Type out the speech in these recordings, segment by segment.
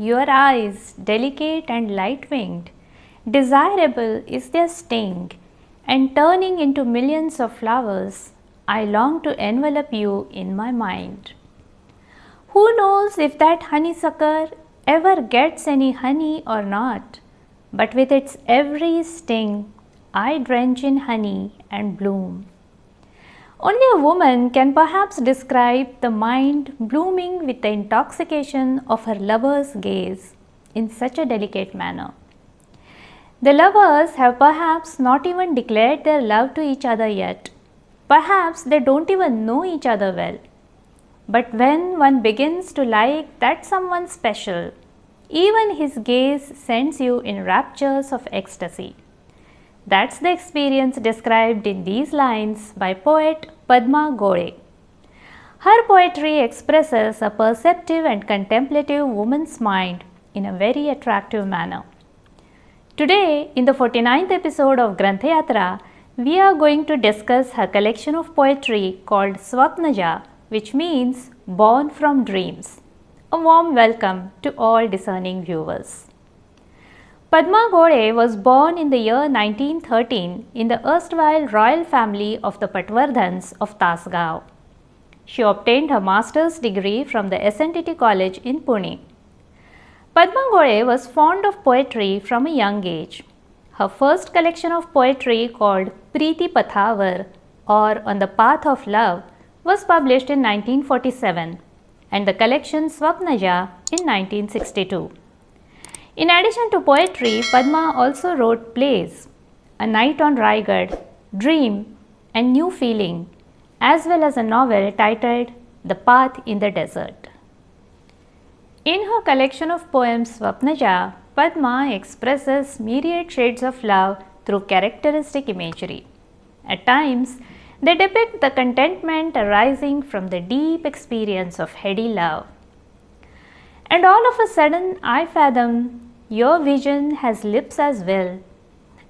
your eyes, delicate and light-winged, desirable is their sting, and turning into millions of flowers, I long to envelop you in my mind. Who knows if that honeysucker ever gets any honey or not, but with its every sting, I drench in honey and bloom. Only a woman can perhaps describe the mind blooming with the intoxication of her lover's gaze in such a delicate manner. The lovers have perhaps not even declared their love to each other yet. Perhaps they don't even know each other well. But when one begins to like that someone special, even his gaze sends you in raptures of ecstasy. That's the experience described in these lines by poet Padma Gore. Her poetry expresses a perceptive and contemplative woman's mind in a very attractive manner. Today, in the 49th episode of Granthayatra, we are going to discuss her collection of poetry called Swapnaja, which means born from dreams. A warm welcome to all discerning viewers. Padma Gore was born in the year 1913 in the erstwhile royal family of the Patvardhans of Tasgaon. She obtained her master's degree from the SNTT College in Pune. Padma Gore was fond of poetry from a young age. Her first collection of poetry called Preeti Pathavar or On the Path of Love was published in 1947 and the collection Swapnaja in 1962. In addition to poetry, Padma also wrote plays, A Night on Raigad, Dream and New Feeling, as well as a novel titled The Path in the Desert. In her collection of poems Swapnaja, Padma expresses myriad shades of love through characteristic imagery. At times, they depict the contentment arising from the deep experience of heady love. And all of a sudden I fathom your vision has lips as well.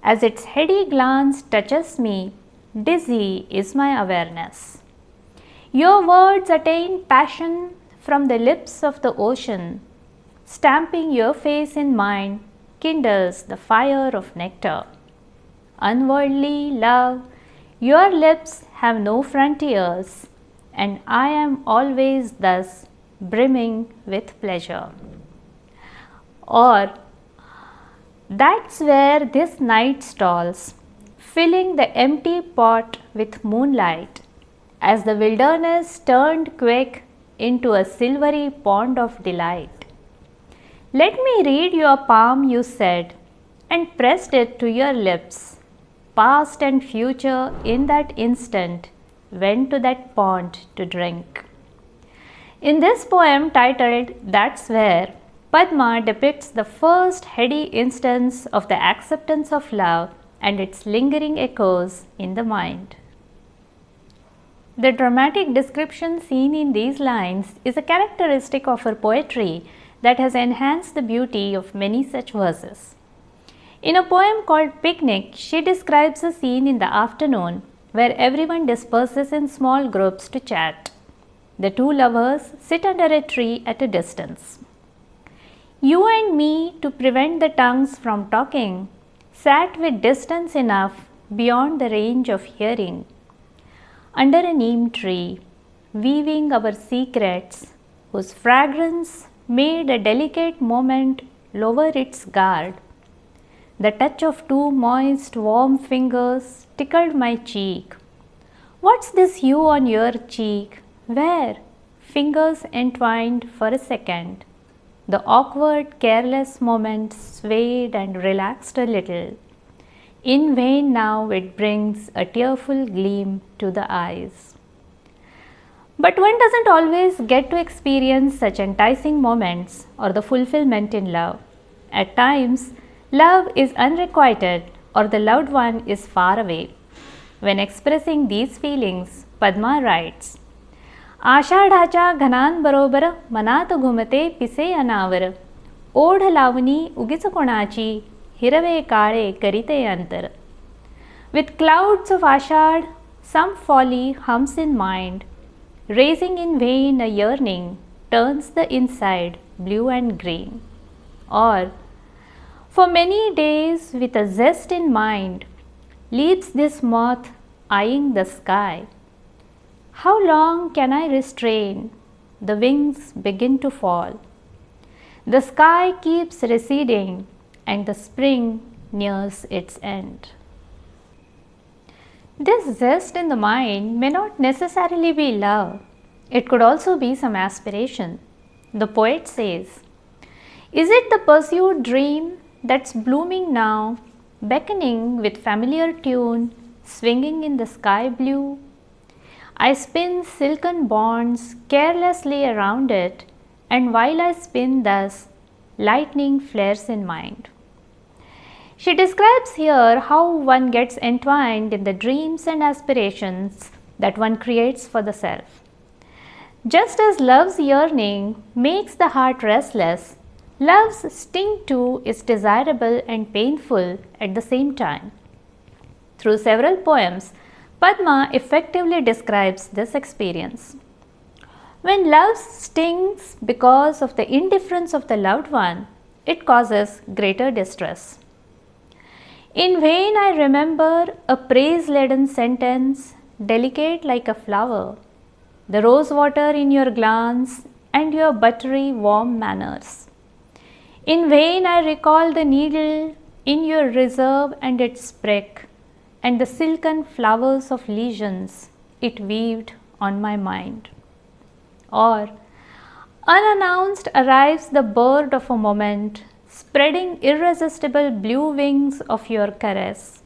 As its heady glance touches me, dizzy is my awareness. Your words attain passion from the lips of the ocean. Stamping your face in mine kindles the fire of nectar. Unworldly love, your lips have no frontiers, and I am always thus brimming with pleasure. Or, that's where this night stalls, filling the empty pot with moonlight, as the wilderness turned quick into a silvery pond of delight. Let me read your palm, you said, and pressed it to your lips. Past and future in that instant went to that pond to drink. In this poem titled That's Where, Padma depicts the first heady instance of the acceptance of love and its lingering echoes in the mind. The dramatic description seen in these lines is a characteristic of her poetry that has enhanced the beauty of many such verses. In a poem called Picnic, she describes a scene in the afternoon where everyone disperses in small groups to chat. The two lovers sit under a tree at a distance. You and me, to prevent the tongues from talking, sat with distance enough beyond the range of hearing. Under a neem tree, weaving our secrets, whose fragrance made a delicate moment lower its guard. The touch of two moist, warm fingers tickled my cheek. What's this hue on your cheek? Where? Fingers entwined for a second. The awkward, careless moment swayed and relaxed a little. In vain now it brings a tearful gleam to the eyes. But one doesn't always get to experience such enticing moments or the fulfillment in love. At times, love is unrequited or the loved one is far away. When expressing these feelings, Padma writes, आषाढाच्या घनांबरोबर मनात घुमते पिसे अनावर, ओढ लावणी उगीच कोणाची, हिरवे काळे करीते अंतर. With clouds of Ashad, some folly hums in mind, raising in vain a yearning, turns the inside blue and green. Or, for many days with a zest in mind, leaps this moth eyeing the sky. How long can I restrain? The wings begin to fall. The sky keeps receding and the spring nears its end. This zest in the mind may not necessarily be love. It could also be some aspiration. The poet says, "Is it the pursued dream that's blooming now, beckoning with familiar tune, swinging in the sky blue? I spin silken bonds carelessly around it, and while I spin thus, lightning flares in mind." She describes here how one gets entwined in the dreams and aspirations that one creates for the self. Just as love's yearning makes the heart restless, love's sting too is desirable and painful at the same time. Through several poems, Padma effectively describes this experience. When love stings because of the indifference of the loved one, it causes greater distress. In vain I remember a praise-laden sentence, delicate like a flower, the rose water in your glance and your buttery warm manners. In vain I recall the needle in your reserve and its prick, and the silken flowers of legions it weaved on my mind. Or, unannounced arrives the bird of a moment, spreading irresistible blue wings of your caress,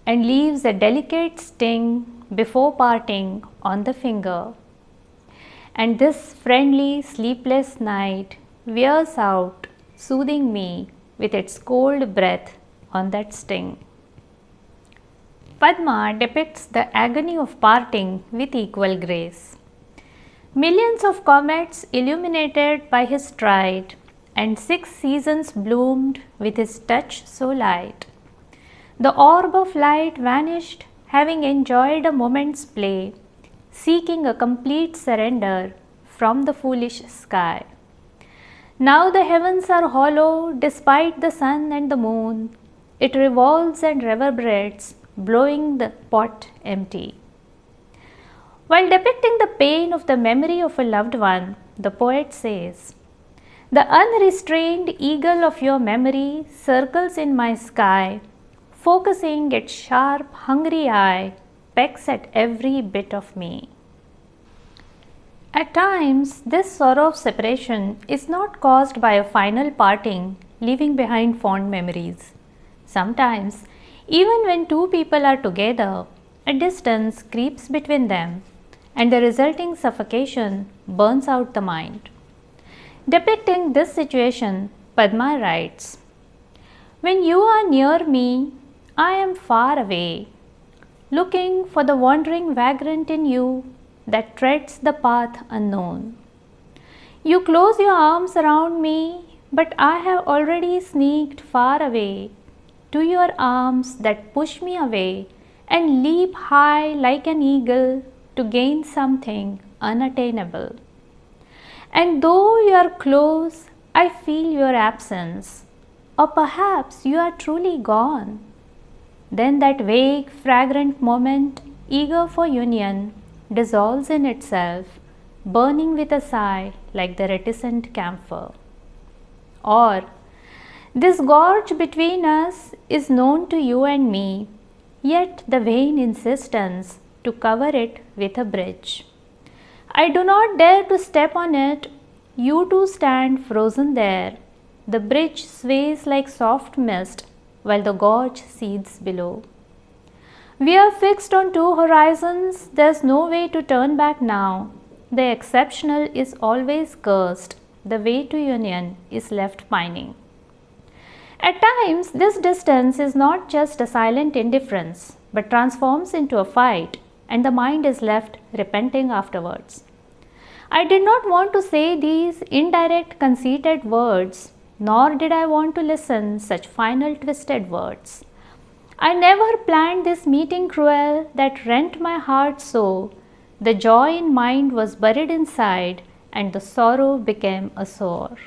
and leaves a delicate sting before parting on the finger. And this friendly sleepless night wears out, soothing me with its cold breath on that sting. Padma depicts the agony of parting with equal grace. Millions of comets illuminated by his stride, and 6 seasons bloomed with his touch so light. The orb of light vanished, having enjoyed a moment's play, seeking a complete surrender from the foolish sky. Now the heavens are hollow despite the sun and the moon. It revolves and reverberates, blowing the pot empty. While depicting the pain of the memory of a loved one, the poet says, "The unrestrained eagle of your memory circles in my sky, focusing its sharp, hungry eye, pecks at every bit of me." At times, this sorrow of separation is not caused by a final parting, leaving behind fond memories. Sometimes, even when two people are together, a distance creeps between them, and the resulting suffocation burns out the mind. Depicting this situation, Padma writes, "When you are near me, I am far away, looking for the wandering vagrant in you that treads the path unknown. You close your arms around me, but I have already sneaked far away to your arms that push me away and leap high like an eagle to gain something unattainable. And though you are close, I feel your absence, or perhaps you are truly gone. Then that vague, fragrant moment, eager for union, dissolves in itself, burning with a sigh like the reticent camphor." Or, "This gorge between us is known to you and me, yet the vain insistence to cover it with a bridge. I do not dare to step on it, you two stand frozen there. The bridge sways like soft mist while the gorge seethes below. We are fixed on 2 horizons, there's no way to turn back now. The exceptional is always cursed, the way to union is left pining." At times, this distance is not just a silent indifference, but transforms into a fight, and the mind is left repenting afterwards. I did not want to say these indirect, conceited words, nor did I want to listen such final twisted words. I never planned this meeting cruel that rent my heart so. The joy in mind was buried inside, and the sorrow became a sore.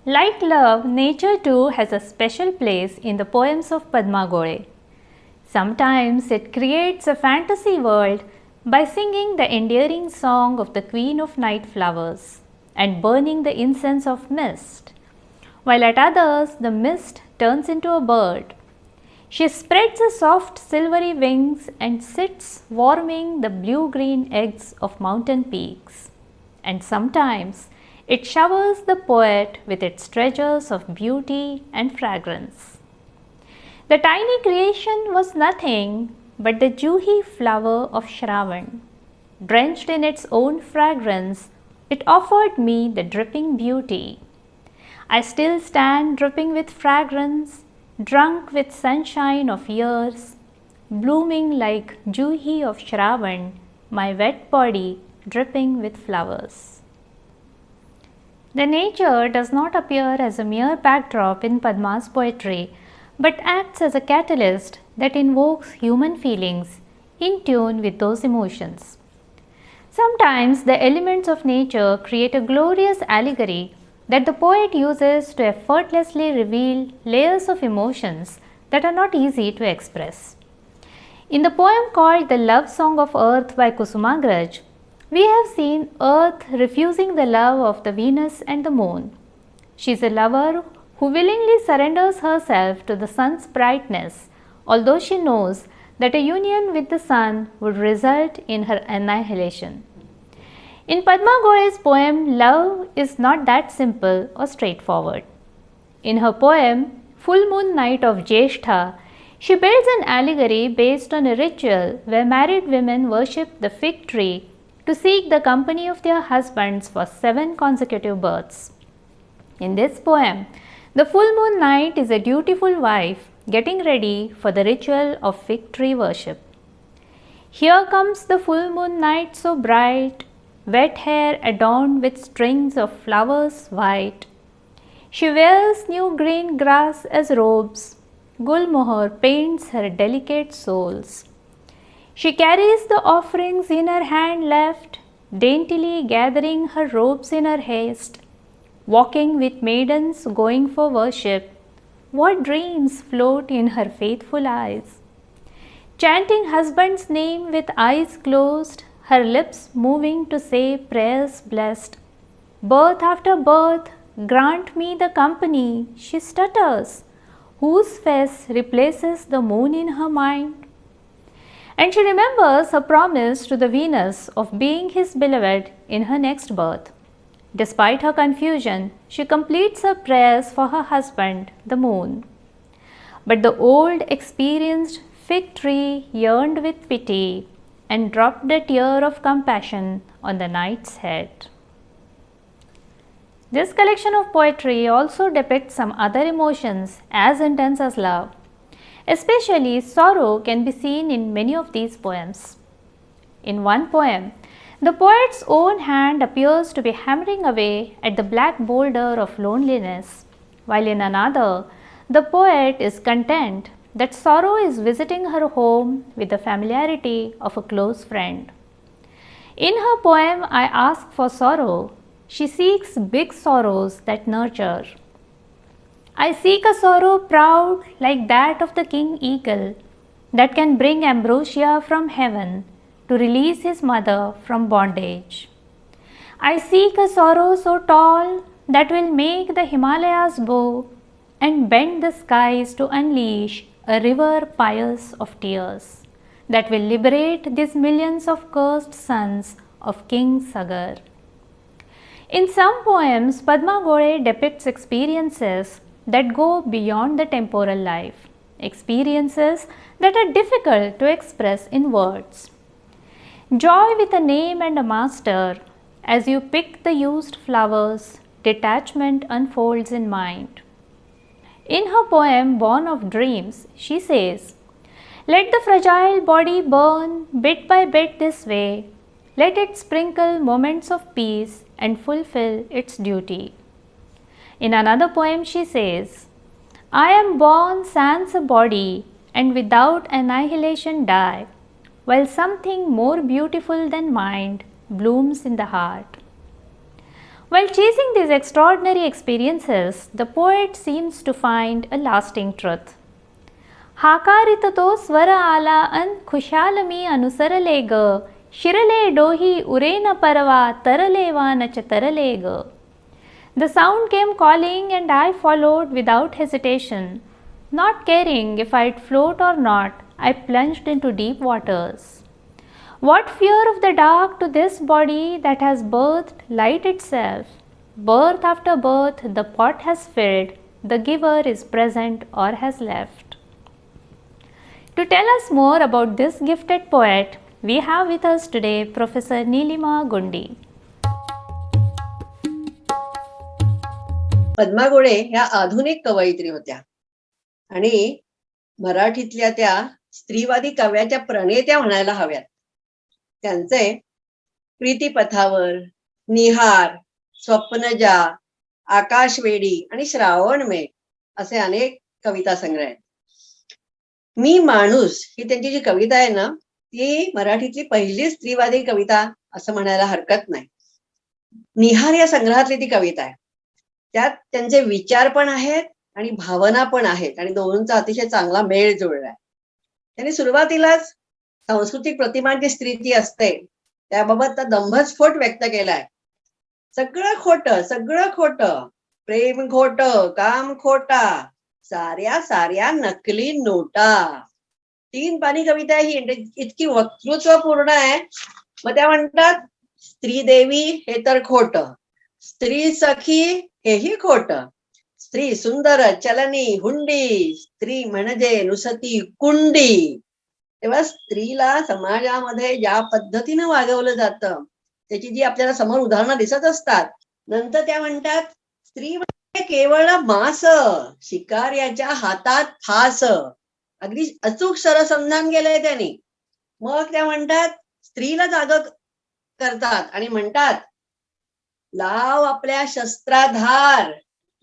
Like love, nature too has a special place in the poems of Padma Gore. Sometimes it creates a fantasy world by singing the endearing song of the queen of night flowers and burning the incense of mist, while at others the mist turns into a bird. She spreads her soft silvery wings and sits warming the blue-green eggs of mountain peaks. And sometimes it showers the poet with its treasures of beauty and fragrance. The tiny creation was nothing but the Juhi flower of Shravan. Drenched in its own fragrance, it offered me the dripping beauty. I still stand dripping with fragrance, drunk with sunshine of years, blooming like Juhi of Shravan, my wet body dripping with flowers. The nature does not appear as a mere backdrop in Padma's poetry, but acts as a catalyst that invokes human feelings in tune with those emotions. Sometimes the elements of nature create a glorious allegory that the poet uses to effortlessly reveal layers of emotions that are not easy to express. In the poem called The Love Song of Earth by Kusumagraj, we have seen Earth refusing the love of the Venus and the Moon. She is a lover who willingly surrenders herself to the sun's brightness, although she knows that a union with the sun would result in her annihilation. In Padma Gore's poem, love is not that simple or straightforward. In her poem, Full Moon Night of Jeshtha, she builds an allegory based on a ritual where married women worship the fig tree to seek the company of their husbands for 7 consecutive births. In this poem, the full moon night is a dutiful wife getting ready for the ritual of fig tree worship. Here comes the full moon night so bright, wet hair adorned with strings of flowers white. She wears new green grass as robes. Gulmohar paints her delicate soles. She carries the offerings in her hand left, daintily gathering her robes in her haste. Walking with maidens going for worship, what dreams float in her faithful eyes. Chanting husband's name with eyes closed, her lips moving to say prayers blessed. Birth after birth, grant me the company, she stutters, whose face replaces the moon in her mind. And she remembers her promise to the Venus of being his beloved in her next birth. Despite her confusion, she completes her prayers for her husband, the moon. But the old, experienced fig tree yearned with pity and dropped a tear of compassion on the night's head. This collection of poetry also depicts some other emotions as intense as love. Especially sorrow can be seen in many of these poems. In one poem, the poet's own hand appears to be hammering away at the black boulder of loneliness, while in another, the poet is content that sorrow is visiting her home with the familiarity of a close friend. In her poem, I Ask for Sorrow, she seeks big sorrows that nurture. I seek a sorrow proud like that of the king eagle that can bring ambrosia from heaven to release his mother from bondage. I seek a sorrow so tall that will make the Himalayas bow and bend the skies to unleash a river pious of tears that will liberate these millions of cursed sons of King Sagar. In some poems, Padma Gore depicts experiences that go beyond the temporal life, experiences that are difficult to express in words. Joy with a name and a master, as you pick the used flowers, detachment unfolds in mind. In her poem Born of Dreams, she says, let the fragile body burn bit by bit this way, let it sprinkle moments of peace and fulfill its duty. In another poem she says, I am born sans a body and without annihilation die, while something more beautiful than mind blooms in the heart. While chasing these extraordinary experiences, the poet seems to find a lasting truth. हाकारित तो स्वर आला अन खुशाल मी अनुसरले ग, शिरले डोही उरे न परवा, तरले वानच तरले ग. The sound came calling and I followed without hesitation. Not caring if I'd float or not, I plunged into deep waters. What fear of the dark to this body that has birthed light itself? Birth after birth the pot has filled, the giver is present or has left. To tell us more about this gifted poet, we have with us today Professor Nilima Gundi. Padma गोळे ह्या आधुनिक कवयित्री होत्या आणि मराठीतल्या त्या स्त्रीवादी काव्याच्या प्रणेत्या म्हणायला हव्यात. त्यांचे प्रीतीपथावर, निहार, स्वप्नजा, आकाशवेडी आणि श्रावणमेघ असे अनेक कविता संग्रह आहेत. मी माणूस ही त्यांची जी कविता आहे ना, ती मराठीतली पहिली स्त्रीवादी कविता असं म्हणायला हरकत नाही. निहार या संग्रहातली ती कविता आहे. त्यात त्यांचे विचार पण आहेत आणि भावना पण आहेत आणि दोन्हींचा अतिशय चांगला मेळ जुळलाय. त्यांनी सुरुवातीलाच सांस्कृतिक प्रतिमांची स्त्री असते त्याबाबत दंभस्फोट व्यक्त केलाय. सगळं खोटं, प्रेम खोट, काम खोटा, साऱ्या साऱ्या नकली नोटा. 3 पानी कविता ही इतकी वक्तृत्वपूर्ण आहे. मग त्या म्हणतात स्त्री देवी हे तर खोट, स्त्री सखी हेही खोट, स्त्री सुंदर चलनी हुंडी, स्त्री म्हणजे नुसती कुंडी. तेव्हा स्त्रीला समाजामध्ये ज्या पद्धतीनं वागवलं जातं त्याची जी आपल्याला समोर उदाहरणं दिसत असतात. नंतर त्या म्हणतात स्त्री म्हणजे केवळ मांस, शिकाऱ्याच्या हातात फास. अगदी अचूक सरसंधान केलंय त्यांनी. मग त्या म्हणतात स्त्रीला जाग करतात आणि म्हणतात लाव आपल्या शस्त्राधार,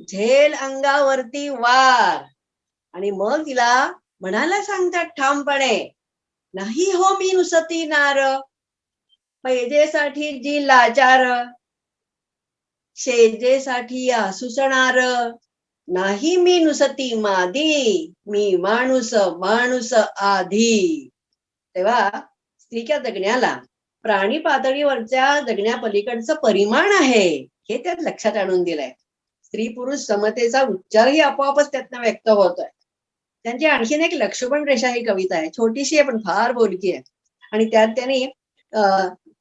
झेल अंगावरती वार. आणि मग तिला म्हणायला सांगतात ठामपणे नाही हो मी नुसती नार, पैजेसाठी जी लाचार, शेजेसाठी आसुसणार, नाही मी नुसती मादी, मी माणूस माणूस आधी. तेव्हा स्त्रीच्या जगण्याला प्राणी पातळीवरच्या जगण्यापलीकडचं परिमाण आहे हे त्यात लक्षात आणून दिलंय. स्त्री पुरुष समतेचा उच्चारही आपोआपच त्यातनं व्यक्त होतोय. त्यांची आणखीन एक लक्ष्मण रेषा ही कविता आहे. छोटीशी आहे पण फार बोलकी आहे. आणि त्यात त्यांनी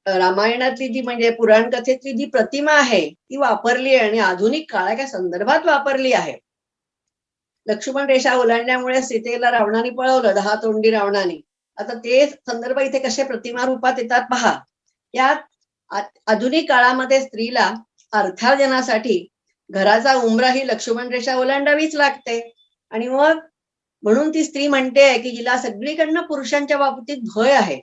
रामायणातली जी म्हणजे पुराण कथेतली जी प्रतिमा आहे ती वापरली आहे आणि आधुनिक काळाच्या संदर्भात वापरली आहे. लक्ष्मण रेषा ओलांडल्यामुळे सीतेला रावणाने पळवलं, 10 तोंडी रावणाने. आता ते संदर्भ इथे कसे प्रतिमा रूपात येतात पहा. यात आधुनिक काळामध्ये स्त्रीला अर्थार्जनासाठी घराचा उंबरा ही लक्ष्मण रेषा ओलांडावीच लागते. आणि मग म्हणून ती स्त्री म्हणते की जिला सगळीकडनं पुरुषांच्या बाबतीत भय आहे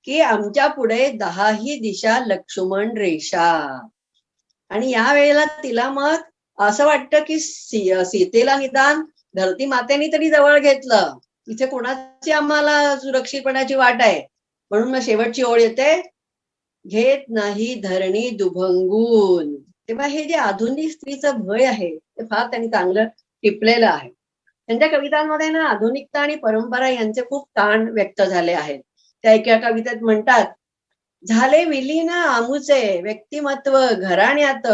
की आमच्या पुढे 10ही दिशा लक्ष्मण रेषा. आणि या वेळेला तिला मग असं वाटतं की सीतेला निदान धरती मातेने तरी जवळ घेतलं, इथे कोणाची आम्हाला सुरक्षितपणाची वाट आहे. म्हणून मग शेवटची ओळ येते घेत नाही धरणी दुभंगून. तेव्हा हे जे आधुनिक स्त्रीचं भय आहे ते फार त्यांनी चांगलं टिपलेलं आहे. त्यांच्या कवितांमध्ये ना आधुनिकता आणि परंपरा यांचे खूप ताण व्यक्त झाले आहेत. त्या एका कवितेत म्हणतात झाले विलीन आमुचे व्यक्तिमत्व घराण्यात,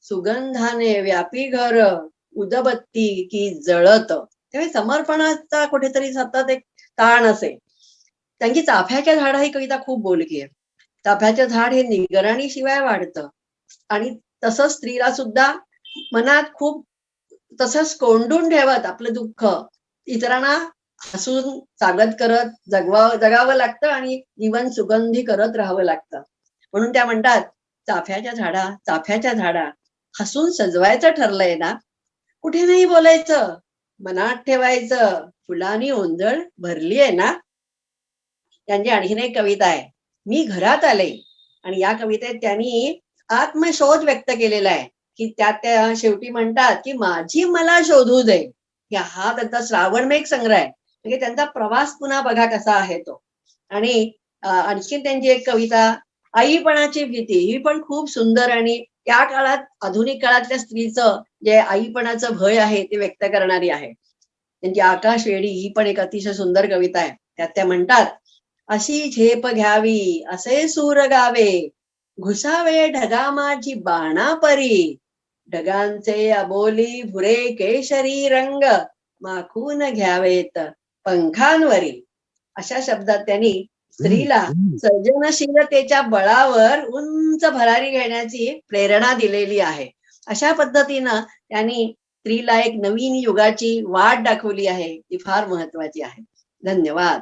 सुगंधाने व्यापी घर उदबत्ती की जळत. तेव्हा समर्पणाचा कुठेतरी सतत एक ताण असे. त्यांची चाफ्याच्या झाडा ही कविता खूप बोलकी आहे. चाफ्याचं झाड हे निगराणी शिवाय वाढतं आणि तसंच स्त्रीला सुद्धा मनात खूप तसंच कोंडून ठेवत आपलं दुःख इतरांना हसून स्वागत करत जगावं लागतं आणि जीवन सुगंधी करत राहावं लागतं. म्हणून त्या म्हणतात चाफ्याच्या झाडा हसून सजवायचं ठरलंय ना, कुठे नाही बोलायचं, मनात ठेवायचं, फुलांनी ओंजळ भरली आहे ना. त्यांची आणखीन एक कविता आहे मी घरात आले. आणि या कवितेत त्यांनी आत्मशोध व्यक्त केलेला आहे की त्या शेवटी म्हणतात की माझी मला शोधू दे. हा त्यांचा श्रावणमेघ संग्रह आहे. म्हणजे त्यांचा प्रवास पुन्हा बघा कसा आहे तो. आणि आणखीन त्यांची एक कविता आईपणाची भीती ही पण खूप सुंदर आणि त्या काळात आधुनिक काळातल्या स्त्रीचं जे आईपणाचं भय आहे ते व्यक्त करणारी आहे. त्यांची आकाशवेडी ही पण एक अतिशय सुंदर कविता आहे. त्यात त्या म्हणतात, अशी झेप घ्यावी असे सूर गावे, घुसावे ढगा माझी बाणापरी, ढगांचे अबोली भुरे केशरी रंग, माखून घ्यावेत पंखांवरी. अशा शब्दात त्यांनी स्त्रीला सर्जनशीलतेच्या बळावर उंच भरारी घेण्याची प्रेरणा दिलेली आहे. अशा पद्धतीनं त्यांनी स्त्रीला एक नवीन युगाची वाट दाखवली आहे, ती फार महत्वाची आहे. धन्यवाद.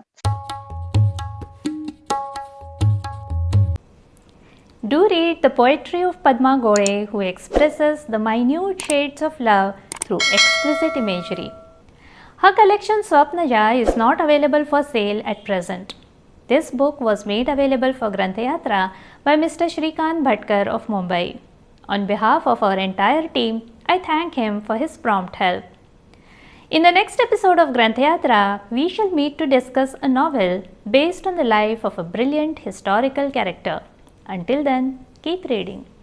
Do read the poetry of Padma Gore, who expresses the minute shades of love through exquisite imagery. Her collection Swapnaja is not available for sale at present. This book was made available for Granthayatra by Mr. Shrikant Bhatkar of Mumbai. On behalf of our entire team, I thank him for his prompt help. In the next episode of Granthayatra, we shall meet to discuss a novel based on the life of a brilliant historical character. Until then, keep reading.